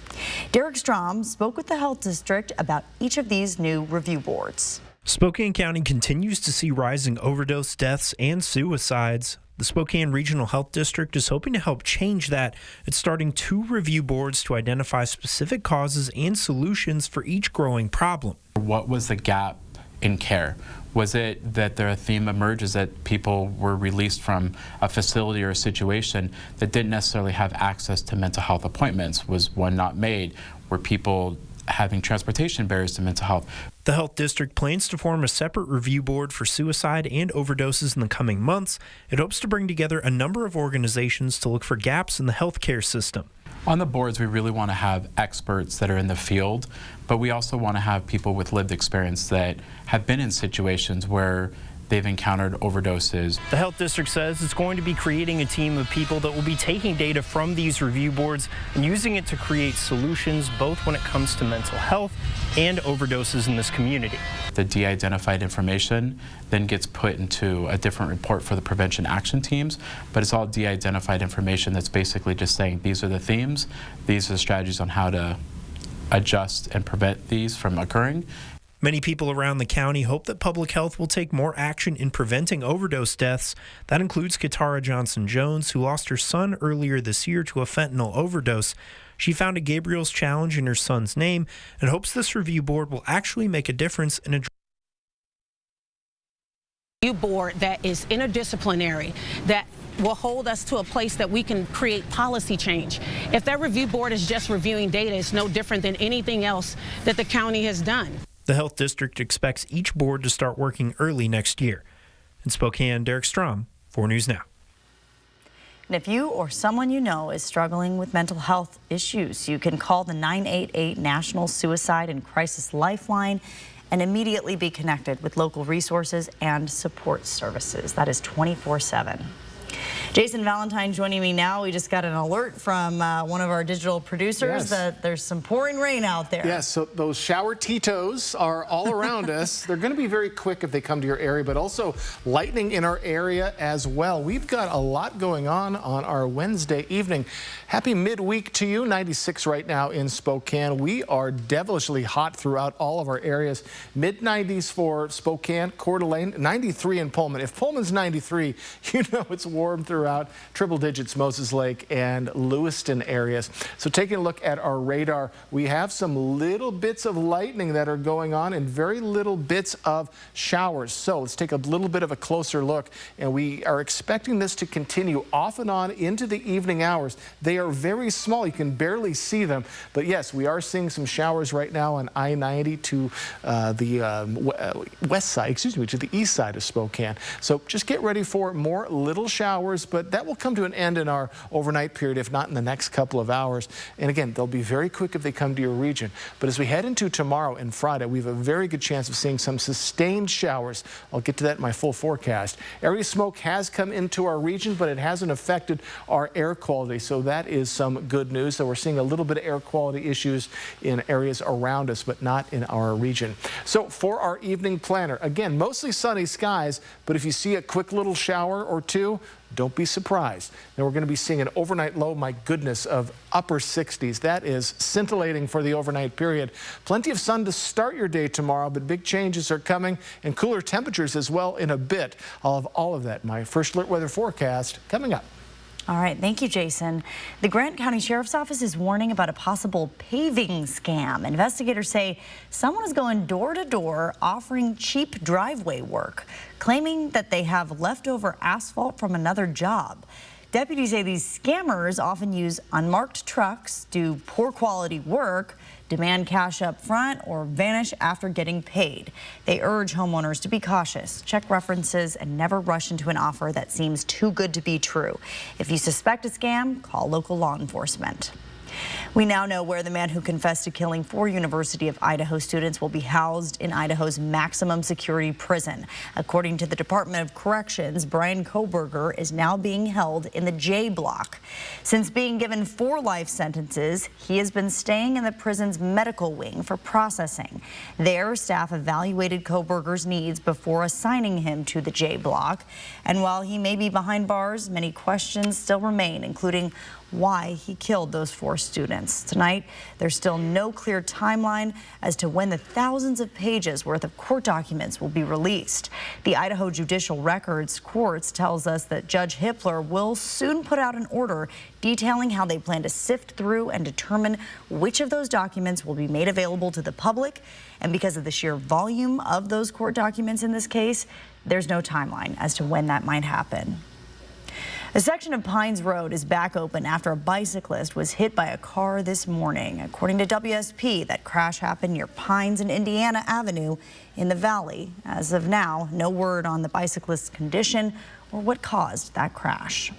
Derek Strom spoke with the health district about each of these new review boards. Spokane County continues to see rising overdose deaths and suicides. The Spokane Regional Health District is hoping to help change that. It's starting 2 review boards to identify specific causes and solutions for each growing problem. What was the gap in care? Was it that the theme emerges that people were released from a facility or a situation that didn't necessarily have access to mental health appointments? Was one not made? Were people having transportation barriers to mental health? The health district plans to form a separate review board for suicide and overdoses in the coming months. It hopes to bring together a number of organizations to look for gaps in the healthcare system. On the boards, we really want to have experts that are in the field, but we also want to have people with lived experience that have been in situations where they've encountered overdoses. The health district says it's going to be creating a team of people that will be taking data from these review boards and using it to create solutions both when it comes to mental health and overdoses in this community. The de-identified information then gets put into a different report for the prevention action teams, but it's all de-identified information that's basically just saying these are the themes, these are the strategies on how to adjust and prevent these from occurring. Many people around the county hope that public health will take more action in preventing overdose deaths. That includes Katara Johnson-Jones, who lost her son earlier this year to a fentanyl overdose. She found a Gabriel's Challenge in her son's name and hopes this review board will actually make a difference in addressing board that is interdisciplinary, that will hold us to a place that we can create policy change. If that review board is just reviewing data, it's no different than anything else that the county has done. The health district expects each board to start working early next year. In Spokane, Derek Strom, 4 News Now. And if you or someone you know is struggling with mental health issues, you can call the 988 National Suicide and Crisis Lifeline and immediately be connected with local resources and support services. That is 24/7. Jason Valentine joining me now. We just got an alert from one of our digital producers that there's some pouring rain out there. Yes, so those shower Titos are all around us. They're going to be very quick if they come to your area, but also lightning in our area as well. We've got a lot going on our Wednesday evening. Happy midweek to you. 96 right now in Spokane. We are devilishly hot throughout all of our areas. Mid-90s for Spokane, Coeur d'Alene, 93 in Pullman. If Pullman's 93, you know it's warm throughout triple digits, Moses Lake and Lewiston areas. So taking a look at our radar, we have some little bits of lightning that are going on and very little bits of showers. So let's take a little bit of a closer look, and we are expecting this to continue off and on into the evening hours. They are very small. You can barely see them, but yes, we are seeing some showers right now on I-90 to the west side, to the east side of Spokane. So just get ready for more little showers, but that will come to an end in our overnight period, if not in the next couple of hours. And again, they'll be very quick if they come to your region. But as we head into tomorrow and Friday, we have a very good chance of seeing some sustained showers. I'll get to that in my full forecast. Area smoke has come into our region, but it hasn't affected our air quality. So that is some good news. So we're seeing a little bit of air quality issues in areas around us, but not in our region. So for our evening planner, again, mostly sunny skies, but if you see a quick little shower or two, don't be surprised. Now we're going to be seeing an overnight low, my goodness, of upper 60s. That is scintillating for the overnight period. Plenty of sun to start your day tomorrow, but big changes are coming and cooler temperatures as well in a bit. I'll have all of that in my First Alert weather forecast coming up. All right, thank you, Jason. The Grant County Sheriff's Office is warning about a possible paving scam. Investigators say someone is going door to door offering cheap driveway work, claiming that they have leftover asphalt from another job. Deputies say these scammers often use unmarked trucks, do poor quality work, demand cash up front, or vanish after getting paid. They urge homeowners to be cautious, check references, and never rush into an offer that seems too good to be true. If you suspect a scam, call local law enforcement. We now know where the man who confessed to killing 4 University of Idaho students will be housed in Idaho's maximum security prison. According to the Department of Corrections, Brian Kohberger is now being held in the J block. Since being given 4 life sentences, he has been staying in the prison's medical wing for processing. There, staff evaluated Kohberger's needs before assigning him to the J block. And while he may be behind bars, many questions still remain, including why he killed those 4 students. Tonight, there's still no clear timeline as to when the thousands of pages worth of court documents will be released. The Idaho Judicial Records Courts tells us that Judge Hippler will soon put out an order detailing how they plan to sift through and determine which of those documents will be made available to the public. And because of the sheer volume of those court documents in this case, there's no timeline as to when that might happen. A section of Pines Road is back open after a bicyclist was hit by a car this morning. According to WSP, that crash happened near Pines and Indiana Avenue in the valley. As of now, no word on the bicyclist's condition or what caused that crash.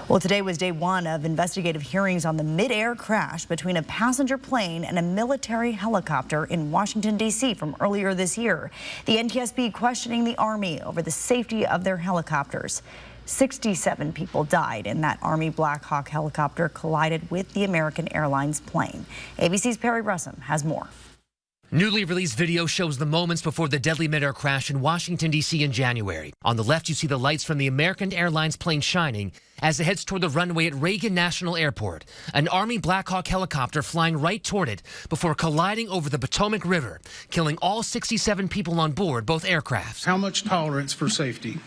Well, today was day one of investigative hearings on the mid-air crash between a passenger plane and a military helicopter in Washington, D.C. from earlier this year. The NTSB questioning the Army over the safety of their helicopters. 67 people died in that Army Black Hawk helicopter collided with the American Airlines plane. ABC's Perry Russum has more. Newly released video shows the moments before the deadly mid-air crash in Washington, D.C. in January. On the left, you see the lights from the American Airlines plane shining as it heads toward the runway at Reagan National Airport. An Army Black Hawk helicopter flying right toward it before colliding over the Potomac River, killing all 67 people on board both aircrafts. How much tolerance for safety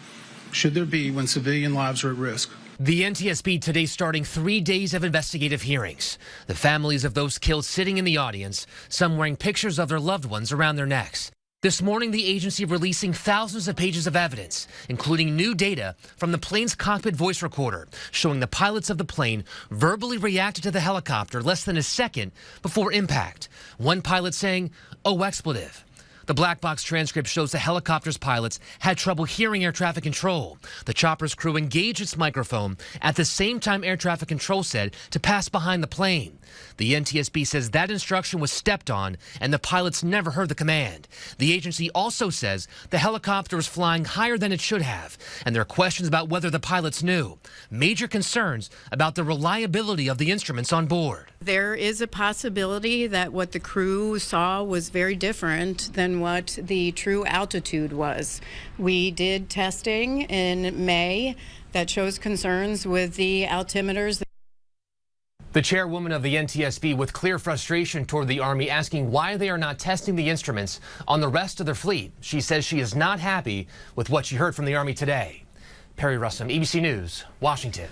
should there be when civilian lives are at risk? The NTSB today starting 3 days of investigative hearings. The families of those killed sitting in the audience, some wearing pictures of their loved ones around their necks. This morning, the agency releasing thousands of pages of evidence, including new data from the plane's cockpit voice recorder, showing the pilots of the plane verbally reacted to the helicopter less than a second before impact. One pilot saying, "Oh, expletive." The black box transcript shows the helicopter's pilots had trouble hearing air traffic control. The chopper's crew engaged its microphone at the same time air traffic control said to pass behind the plane. The NTSB says that instruction was stepped on and the pilots never heard the command. The agency also says the helicopter was flying higher than it should have, and there are questions about whether the pilots knew. Major concerns about the reliability of the instruments on board. There is a possibility that what the crew saw was very different than what the true altitude was. We did testing in May that shows concerns with the altimeters. The chairwoman of the NTSB with clear frustration toward the Army, asking why they are not testing the instruments on the rest of their fleet. She says she is not happy with what she heard from the Army today. Perry Russum, ABC News, Washington.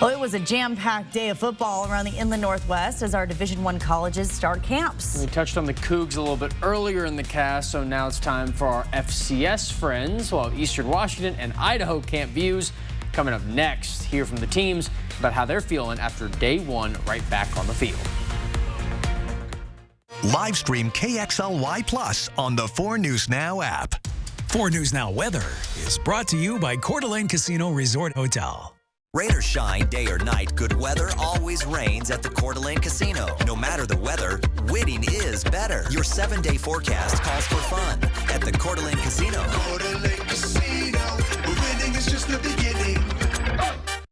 Well, it was a jam-packed day of football around the Inland Northwest as our Division I colleges start camps. We touched on the Cougs a little bit earlier in the cast, so now it's time for our FCS friends. We'll have Eastern Washington and Idaho camp views coming up next. Hear from the teams about how they're feeling after day one right back on the field. Live stream KXLY Plus on the 4 News Now app. 4 News Now weather is brought to you by Coeur d'Alene Casino Resort Hotel. Rain or shine, day or night, good weather always reigns at the Coeur d'Alene Casino. No matter the weather, winning is better. Your 7-day forecast calls for fun at the Coeur d'Alene Casino. Coeur d'Alene Casino, winning is just the beginning.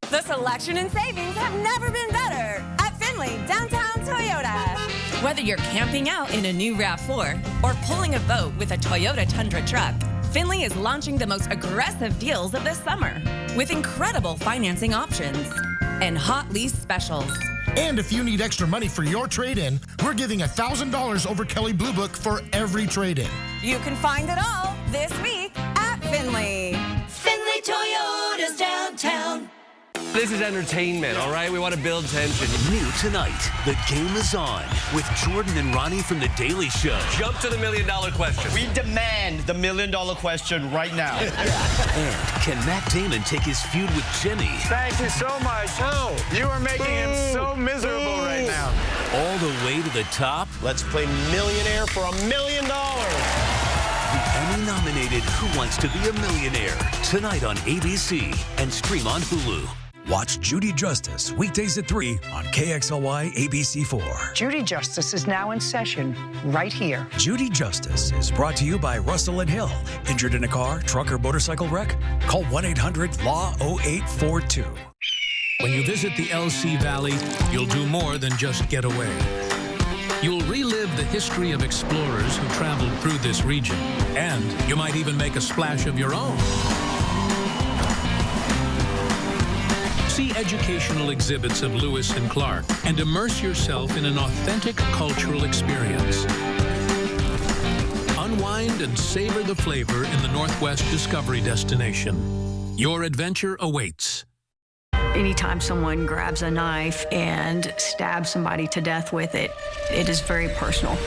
The selection and savings have never been better at Finley Downtown Toyota. Whether you're camping out in a new RAV4 or pulling a boat with a Toyota Tundra truck, Finley is launching the most aggressive deals of this summer with incredible financing options and hot lease specials. And if you need extra money for your trade-in, we're giving $1,000 over Kelley Blue Book for every trade-in. You can find it all this week at Finley. Finley Toyota's downtown. This is entertainment, all right? We want to build tension. New tonight, the game is on with Jordan and Ronnie from The Daily Show. Jump to the $1 million question. We demand the $1 million question right now. And can Matt Damon take his feud with Jimmy? Thank you so much. Oh, you are making him so miserable right now. All the way to the top? Let's play millionaire for $1 million. The Emmy-nominated Who Wants to Be a Millionaire? Tonight on ABC and stream on Hulu. Watch Judy Justice weekdays at 3 on KXLY ABC4. Judy Justice is now in session right here. Judy Justice is brought to you by Russell and Hill. Injured in a car, truck, or motorcycle wreck? Call 1-800-LAW-0842. When you visit the LC Valley, you'll do more than just get away. You'll relive the history of explorers who traveled through this region, and you might even make a splash of your own. See educational exhibits of Lewis and Clark and immerse yourself in an authentic cultural experience. Unwind and savor the flavor in the Northwest Discovery Destination. Your adventure awaits. Anytime someone grabs a knife and stabs somebody to death with it, it is very personal.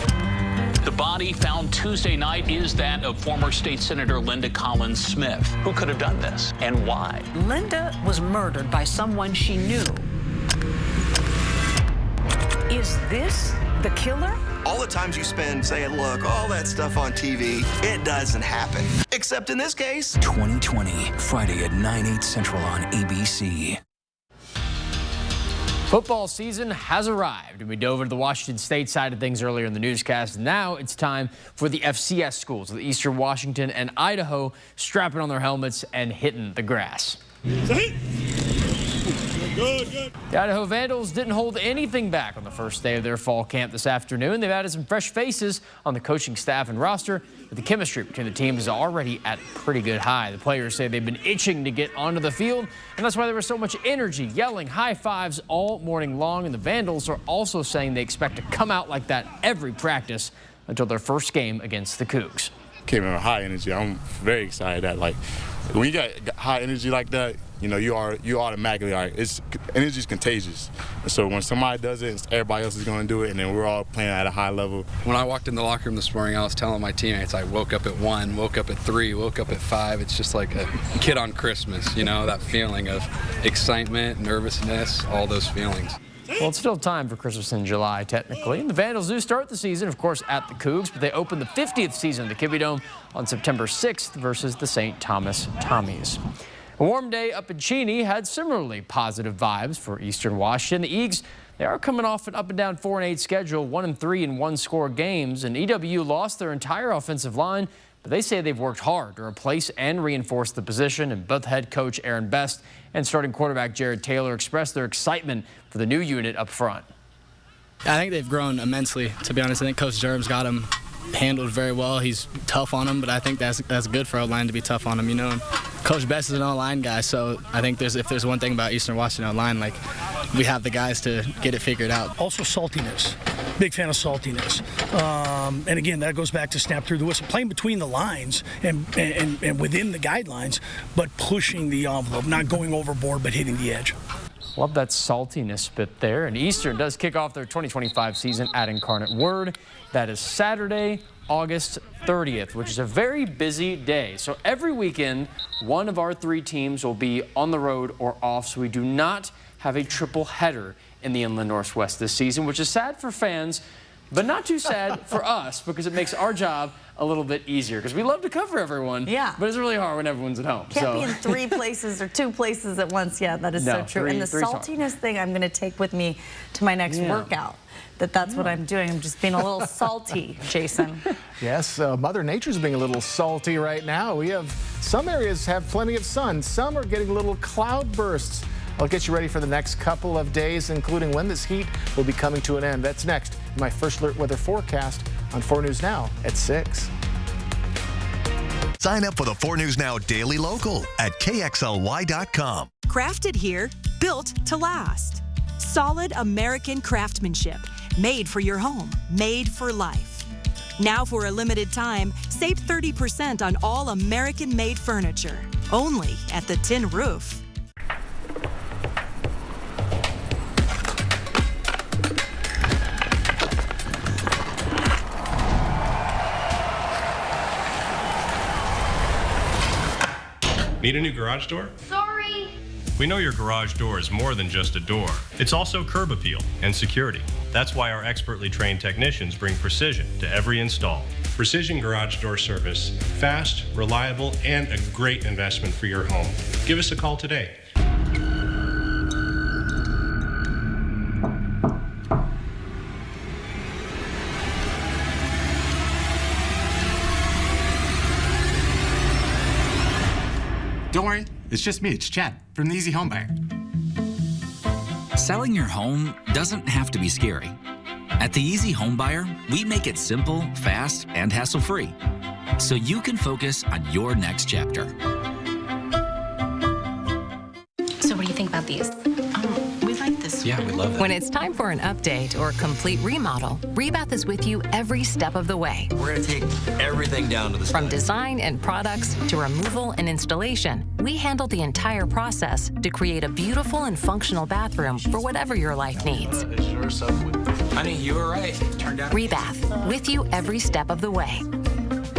The body found Tuesday night is that of former State Senator Linda Collins Smith. Who could have done this and why? Linda was murdered by someone she knew. Is this The killer? All the times you spend saying, look, all that stuff on TV, it doesn't happen. Except in this case. 2020, Friday at 9/8 Central on ABC. Football season has arrived, and we dove into the Washington State side of things earlier in the newscast. Now it's time for the FCS schools, the Eastern Washington and Idaho, strapping on their helmets and hitting the grass. The Idaho Vandals didn't hold anything back on the first day of their fall camp this afternoon. They've added some fresh faces on the coaching staff and roster, but the chemistry between the teams is already at a pretty good high. The players say they've been itching to get onto the field, and that's why there was so much energy, yelling high fives all morning long. And the Vandals are also saying they expect to come out like that every practice until their first game against the Cougs. Came in with high energy. I'm very excited that, like, when you got high energy like that, you know, you automatically are. Energy is contagious. So when somebody does it, everybody else is going to do it, and then we're all playing at a high level. When I walked in the locker room this morning, I was telling my teammates I woke up at 1, woke up at 3, woke up at 5. It's just like a kid on Christmas, you know, that feeling of excitement, nervousness, all those feelings. Well, it's still time for Christmas in July, technically. And the Vandals do start the season, of course, at the Cougs, but they open the 50th season of the Kibbie Dome on September 6th versus the St. Thomas Tommies. A warm day up in Cheney had similarly positive vibes for Eastern Washington. The Eags, they are coming off an up-and-down 4-8 schedule, 1-3 in one-score games, and EW lost their entire offensive line, but they say they've worked hard to replace and reinforce the position, and both head coach Aaron Best and starting quarterback Jared Taylor expressed their excitement for the new unit up front. I think they've grown immensely, to be honest. I think Coach Durham's got them handled very well. He's tough on them, but I think that's good for our line to be tough on them, you know. And Coach Best is an O-line guy, so I think if there's one thing about Eastern Washington O-line, like, we have the guys to get it figured out. Also saltiness. Big fan of saltiness. And again, that goes back to snap through the whistle, playing between the lines and within the guidelines, but pushing the envelope, not going overboard, but hitting the edge. Love that saltiness bit there. And Eastern does kick off their 2025 season at Incarnate Word. That is Saturday, August 30th, which is a very busy day. So every weekend, one of our 3 teams will be on the road or off, so we do not have a triple header in the Inland Northwest this season, which is sad for fans, but not too sad for us because it makes our job a little bit easier because we love to cover everyone. Yeah. But it's really hard when everyone's at home. Can't be in 3 places or 2 places at once. Yeah, that is so true. And the saltiness thing I'm going to take with me to my next workout. That's what I'm doing. I'm just being a little salty, Jason. Yes, Mother Nature's being a little salty right now. We have some areas have plenty of sun. Some are getting little cloud bursts. I'll get you ready for the next couple of days, including when this heat will be coming to an end. That's next in my First Alert weather forecast on 4 News Now at 6. Sign up for the 4 News Now Daily Local at KXLY.com. Crafted here, built to last. Solid American craftsmanship. Made for your home, made for life. Now for a limited time, save 30% on all American-made furniture. Only at the Tin Roof. Need a new garage door? Sorry. We know your garage door is more than just a door. It's also curb appeal and security. That's why our expertly trained technicians bring precision to every install. Precision Garage Door Service. Fast, reliable, and a great investment for your home. Give us a call today. Don't worry, it's just me. It's Chad from the Easy Home Buyer. Selling your home doesn't have to be scary. At the Easy Home Buyer, we make it simple, fast, and hassle-free, so you can focus on your next chapter. So what do you think about these? We like this. Yeah, we love that. When it's time for an update or complete remodel, Rebath is with you every step of the way. We're going to take everything down to the From design and products to removal and installation, we handle the entire process to create a beautiful and functional bathroom for whatever your life needs. Honey, you were right. Turned out. Rebath, with you every step of the way.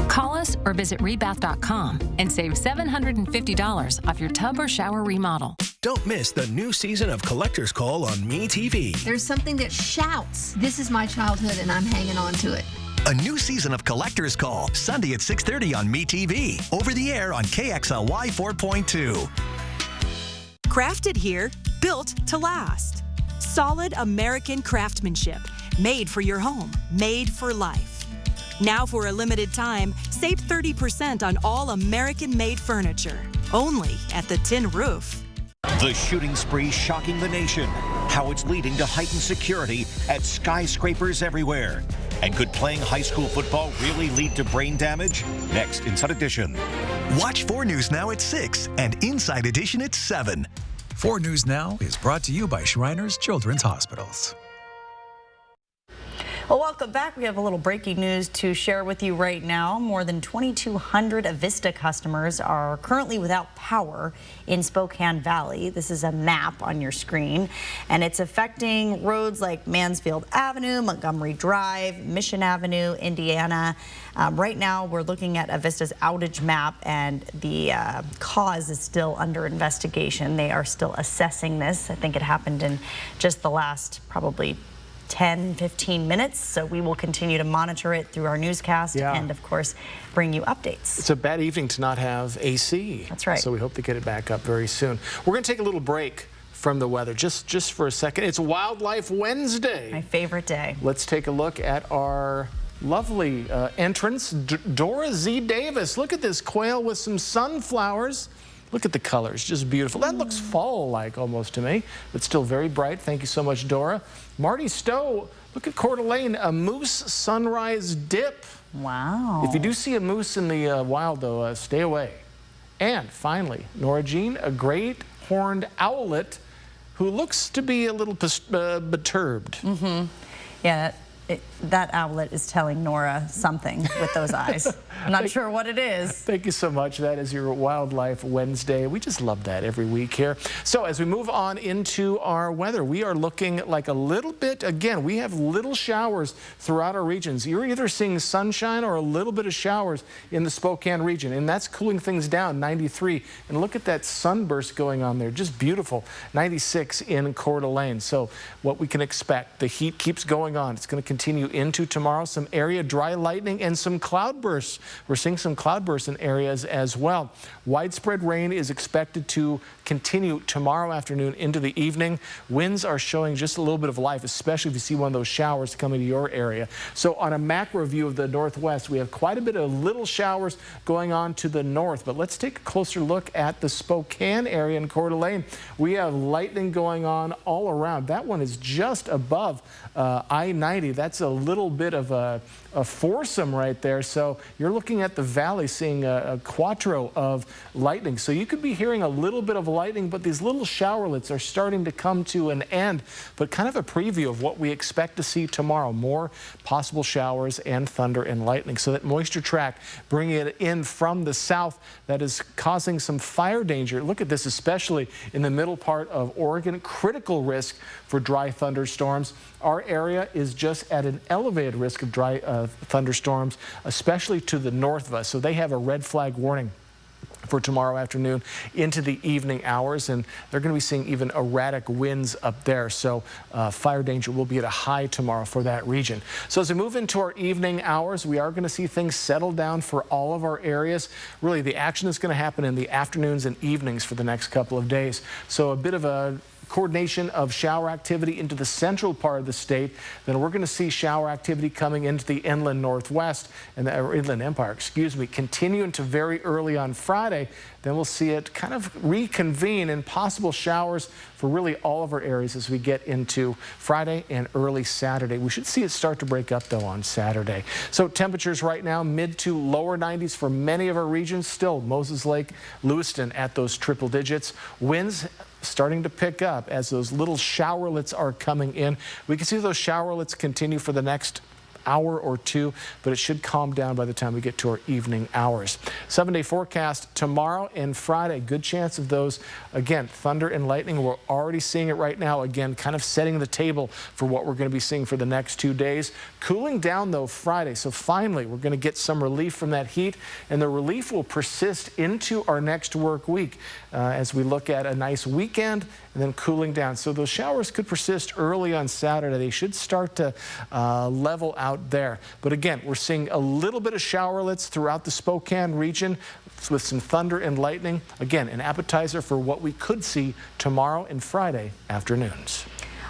Call us or visit rebath.com and save $750 off your tub or shower remodel. Don't miss the new season of Collector's Call on MeTV. There's something that shouts, "This is my childhood and I'm hanging on to it." A new season of Collector's Call, Sunday at 6:30 on MeTV. Over the air on KXLY 4.2. Crafted here, built to last. Solid American craftsmanship. Made for your home, made for life. Now for a limited time, save 30% on all American-made furniture. Only at the Tin Roof. The shooting spree shocking the nation. How it's leading to heightened security at skyscrapers everywhere. And could playing high school football really lead to brain damage? Next, Inside Edition. Watch 4 News Now at 6 and Inside Edition at 7. 4 News Now is brought to you by Shriners Children's Hospitals. Well, welcome back. We have a little breaking news to share with you right now. More than 2,200 Avista customers are currently without power in Spokane Valley. This is a map on your screen, and it's affecting roads like Mansfield Avenue, Montgomery Drive, Mission Avenue, Indiana. Right now, we're looking at Avista's outage map, and the cause is still under investigation. They are still assessing this. I think it happened in just the last probably 10-15 minutes, so we will continue to monitor it through our newscast and of course bring you updates. It's a bad evening to not have AC. That's right. So we hope to get it back up very soon. We're going to take a little break from the weather just for a second. It's Wildlife Wednesday. My favorite day. Let's take a look at our lovely entrance, Dora Z. Davis. Look at this quail with some sunflowers. Look at the colors, just beautiful. That looks fall-like almost to me, but still very bright. Thank you so much, Dora. Marty Stowe, look at Coeur d'Alene, a moose sunrise dip. Wow. If you do see a moose in the wild, though, stay away. And finally, Nora Jean, a great horned owlet who looks to be a little perturbed. Yeah. That owlet is telling Nora something with those eyes. I'm not sure what it is. Thank you so much. That is your Wildlife Wednesday. We just love that every week here. So as we move on into our weather, we are looking like a little bit, again, we have little showers throughout our regions. You're either seeing sunshine or a little bit of showers in the Spokane region, and that's cooling things down, 93. And look at that sunburst going on there, just beautiful, 96 in Coeur d'Alene. So what we can expect, the heat keeps going on. It's going to continue into tomorrow. Some area dry lightning and some cloudbursts. We're seeing some cloudbursts in areas as well. Widespread rain is expected to continue tomorrow afternoon into the evening. Winds are showing just a little bit of life, especially if you see one of those showers coming to your area. So on a macro view of the northwest, we have quite a bit of little showers going on to the north. But let's take a closer look at the Spokane area in Coeur d'Alene. We have lightning going on all around. That one is just above I-90. That's a little bit of a foursome right there. So you're looking at the valley seeing a quattro of lightning. So you could be hearing a little bit of lightning, but these little showerlets are starting to come to an end. But kind of a preview of what we expect to see tomorrow. More possible showers and thunder and lightning. So that moisture track bringing it in from the south, that is causing some fire danger. Look at this, especially in the middle part of Oregon. Critical risk for dry thunderstorms. Our area is just at an elevated risk of dry thunderstorms, especially to the north of us. So they have a red flag warning for tomorrow afternoon into the evening hours, and they're going to be seeing even erratic winds up there. So fire danger will be at a high tomorrow for that region. So as we move into our evening hours, we are going to see things settle down for all of our areas. Really, the action is going to happen in the afternoons and evenings for the next couple of days. So a bit of a coordination of shower activity into the central part of the state. Then we're going to see shower activity coming into the inland northwest and the inland empire, continue into very early on Friday. Then we'll see it kind of reconvene in possible showers for really all of our areas as we get into Friday and early Saturday. We should see it start to break up, though, on Saturday. So temperatures right now, mid to lower 90s for many of our regions. Still, Moses Lake, Lewiston at those triple digits. Winds starting to pick up as those little showerlets are coming in. We can see those showerlets continue for the next hour or two, but it should calm down by the time we get to our evening hours. 7-day forecast tomorrow and Friday. Good chance of those. Again, thunder and lightning. We're already seeing it right now. Again, kind of setting the table for what we're going to be seeing for the next 2 days. Cooling down, though, Friday. So finally, we're going to get some relief from that heat, and the relief will persist into our next work week as we look at a nice weekend and then cooling down. So those showers could persist early on Saturday. They should start to level out there. But again, we're seeing a little bit of showerlets throughout the Spokane region with some thunder and lightning. Again, an appetizer for what we could see tomorrow and Friday afternoons.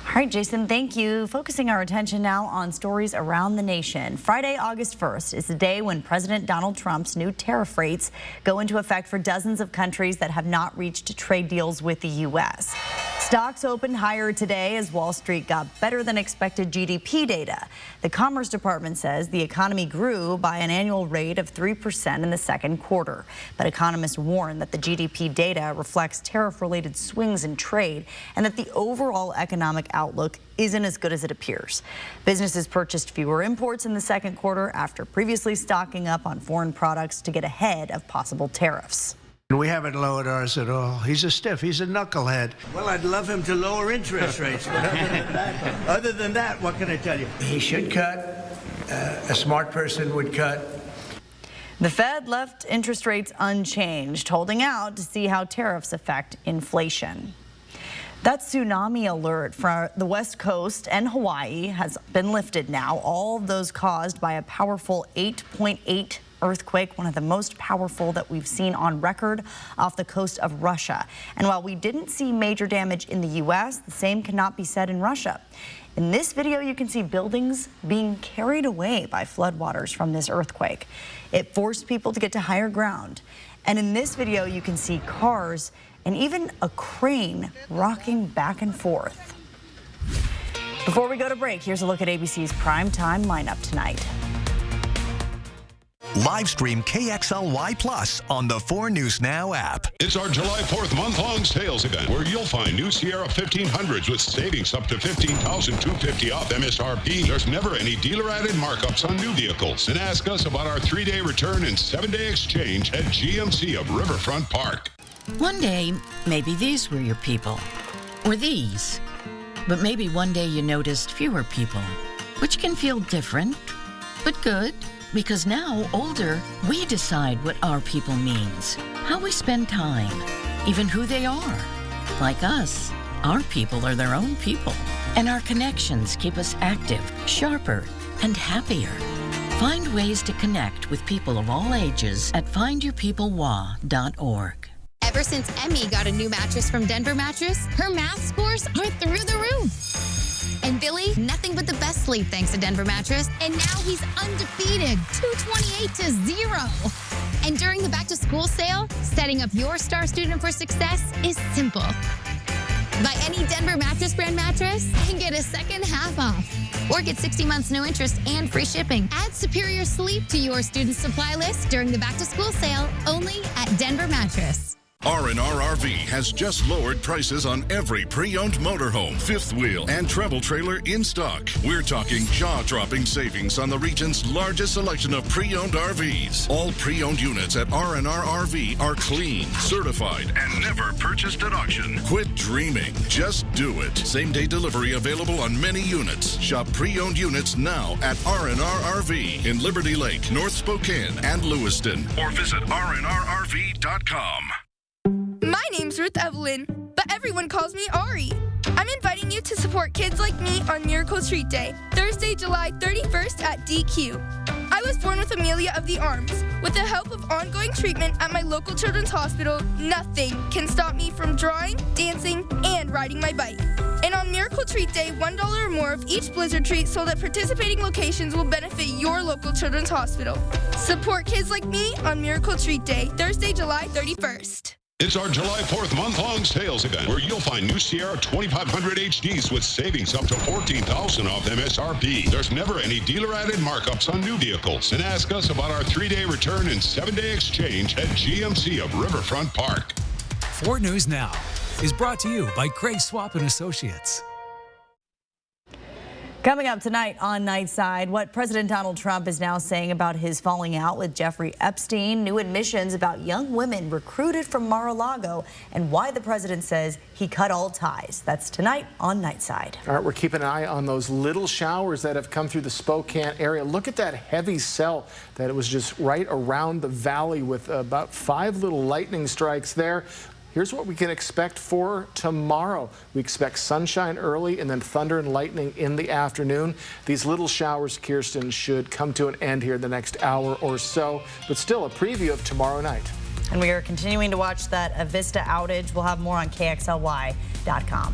All right, Jason, thank you. Focusing our attention now on stories around the nation. Friday, August 1st is the day when President Donald Trump's new tariff rates go into effect for dozens of countries that have not reached trade deals with the U.S. Stocks opened higher today as Wall Street got better than expected GDP data. The Commerce Department says the economy grew by an annual rate of 3% in the second quarter. But economists warn that the GDP data reflects tariff-related swings in trade and that the overall economic outlook isn't as good as it appears. Businesses purchased fewer imports in the second quarter after previously stocking up on foreign products to get ahead of possible tariffs. We haven't lowered ours at all. He's a stiff. He's a knucklehead. Well, I'd love him to lower interest rates. But other than that, what can I tell you? He should cut. A smart person would cut. The Fed left interest rates unchanged, holding out to see how tariffs affect inflation. That tsunami alert for the West Coast and Hawaii has been lifted now. All of those caused by a powerful 8.8 earthquake, one of the most powerful that we've seen on record off the coast of Russia. And while we didn't see major damage in the U.S., the same cannot be said in Russia. In this video, you can see buildings being carried away by floodwaters from this earthquake. It forced people to get to higher ground. And in this video, you can see cars and even a crane rocking back and forth. Before we go to break, here's a look at ABC's primetime lineup tonight. Live stream KXLY Plus on the 4 News Now app. It's our July 4th month-long sales event where you'll find new Sierra 1500s with savings up to $15,250 off MSRP. There's never any dealer-added markups on new vehicles. And ask us about our 3-day return and 7-day exchange at GMC of Riverfront Park. One day, maybe these were your people, or these. But maybe one day you noticed fewer people, which can feel different, but good. Because now, older, we decide what our people means, how we spend time, even who they are. Like us, our people are their own people. And our connections keep us active, sharper, and happier. Find ways to connect with people of all ages at findyourpeoplewa.org. Ever since Emmy got a new mattress from Denver Mattress, her math scores are through the roof. And Billy, nothing but the best sleep thanks to Denver Mattress. And now he's undefeated, 228-0. And during the back-to-school sale, setting up your star student for success is simple. Buy any Denver Mattress brand mattress and get a second half off. Or get 60 months no interest and free shipping. Add superior sleep to your student supply list during the back-to-school sale only at Denver Mattress. R&R RV has just lowered prices on every pre-owned motorhome, fifth wheel, and travel trailer in stock. We're talking jaw-dropping savings on the region's largest selection of pre-owned RVs. All pre-owned units at R&R RV are clean, certified, and never purchased at auction. Quit dreaming. Just do it. Same-day delivery available on many units. Shop pre-owned units now at R&R RV in Liberty Lake, North Spokane, and Lewiston. Or visit rnrrv.com. My name's Ruth Evelyn, but everyone calls me Ari. I'm inviting you to support kids like me on Miracle Treat Day, Thursday, July 31st at DQ. I was born with Amelia of the Arms. With the help of ongoing treatment at my local children's hospital, nothing can stop me from drawing, dancing, and riding my bike. And on Miracle Treat Day, $1 or more of each Blizzard treat sold at participating locations will benefit your local children's hospital. Support kids like me on Miracle Treat Day, Thursday, July 31st. It's our July 4th month-long sales event where you'll find new Sierra 2500 HDs with savings up to $14,000 off MSRP. There's never any dealer-added markups on new vehicles. And ask us about our 3-day return and 7-day exchange at GMC of Riverfront Park. 4 News Now is brought to you by Craig Swap & Associates. Coming up tonight on Nightside, what President Donald Trump is now saying about his falling out with Jeffrey Epstein, new admissions about young women recruited from Mar-a-Lago, and why the president says he cut all ties. That's tonight on Nightside. All right, we're keeping an eye on those little showers that have come through the Spokane area. Look at that heavy cell that it was just right around the valley with about 5 little lightning strikes there. Here's what we can expect for tomorrow. We expect sunshine early and then thunder and lightning in the afternoon. These little showers, Kirsten, should come to an end here in the next hour or so, but still a preview of tomorrow night. And we are continuing to watch that Avista outage. We'll have more on KXLY.com.